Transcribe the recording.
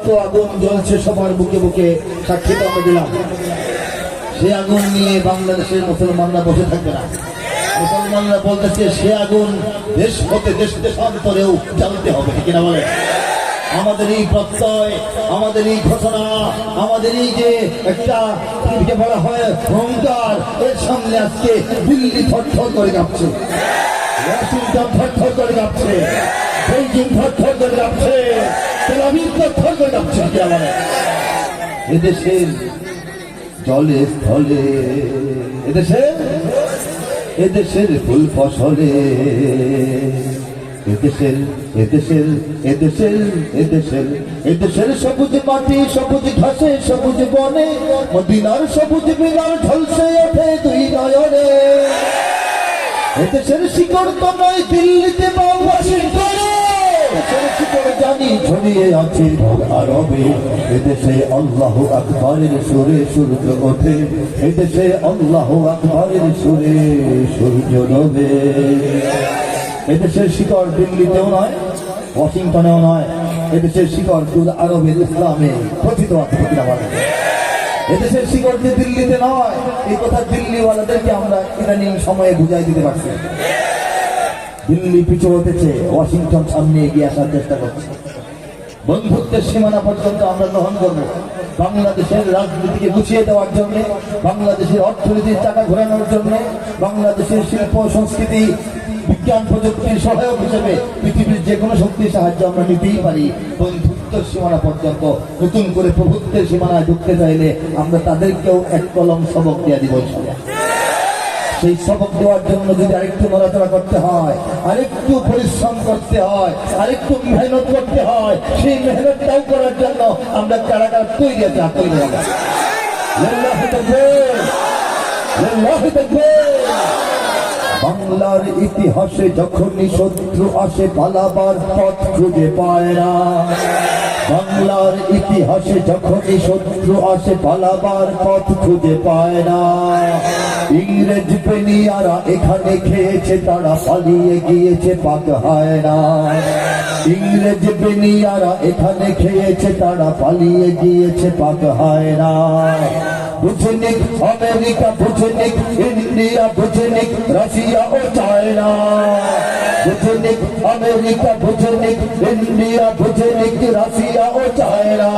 রক্ত আগুন জ্বলছে সবার বুকে বুকে, সাক্ষী তো আমরা দিলাম। সে আগুন নিয়ে বাংলাদেশের মুসলমানরা বসে থাকবে না। মুসলমানরা বলতেছে সে আগুন দেশ হতে দেশ দেশান্তরেও জ্বালতে হবে, ঠিক না বলে? আমাদের এই প্রত্যয়, আমাদের এই ঘোষণা, আমাদের এই যে একটা বলা হয় অহংকার, এর সামনে আজকে দিল্লি থরথর করে কাঁপছে, ওয়াশিংটন থরথর করে কাঁপছে, বেইজিং থরথর করে কাঁপছে, তেল আবিব থরথর করে কাঁপছে। এদেশের জলে স্থলে, এদেশের ফুল ফসলে, এদেশের সবুজ মাটি, সবুজ ঘাসে, সবুজ বনে, মদিনার সবুজ মিনার ঝলসে ওঠে দুই নয়নে। এদেশের শিকড় তো নয় দিল্লিতে বা ওয়াশিংটনে, এদেশের শিকড় জানি ছড়িয়ে আছে আরবে। এদেশে আল্লাহু আকবারের সুরে সূর্য ওঠে, এদেশে আল্লাহু আকবারের সুরে সূর্য ডোবে। এদেশের শিকড় দিল্লিতেও নয়, ওয়াশিংটনেও নয়, এদেশের শিকড় আরবের ইসলামে কথিত আছে। এদেশের শিকড় যে দিল্লিতে নয়, এই কথা দিল্লিওয়ালাদেরকে আমরা ইদানিং সময়ে বুঝাই দিতে পারছি। দিল্লি পিছু হতেছে, ওয়াশিংটন সামনে এগিয়ে আসার চেষ্টা করছে। বন্ধুত্বের সীমানা পর্যন্ত আমরা গ্রহণ করব। বাংলাদেশের রাজনীতিকে গুছিয়ে দেওয়ার জন্য, বাংলাদেশের অর্থনীতির টাকা ঘোরানোর জন্য, বাংলাদেশের শিল্প সংস্কৃতি বিজ্ঞান প্রযুক্তির সহায়ক হিসেবে পৃথিবীর যে কোনো শক্তির সাহায্য আমরা নিতেই পারি। বন্ধুত্বের সীমানা পর্যন্ত নতুন করে প্রভুত্বের সীমানায় ঢুকতে চাইলে আমরা তাদেরকেও এক কলম সবক দিয়ে দিব। সেই সবক দেওয়ার জন্য যদি আরেকটু নড়াচড়া করতে হয়, আরেকটু পরিশ্রম করতে হয়, আরেকটু মেহনত করতে হয়, সেই মেহনতটাও করার জন্য আমরা কারাগার তৈরি আছে। বাংলার ইতিহাসে যখনই শত্রু আসে পালাবার পথ খুঁজে পায় না। বাংলার ইতিহাসে যখনই শত্রু আসে পালাবার পথ খুঁজে পায় না। ইংরেজ পেনিয়ারা এখানে খেয়েছে, তারা পালিয়ে গিয়েছে পাক হয় না। ইংরেজ পেনিয়ারা এখানে খেয়েছে, তারা পালিয়ে গিয়েছে পাক হয় না। বুঝনিক আমেরিকা, বুঝনিক ইন্ডিয়া, বুঝনিক রাশিয়া ও চায়না। বুঝনিক আমেরিকা, বুঝনিক ইন্ডিয়া, বুঝনিক রাশিয়া ও চায়না।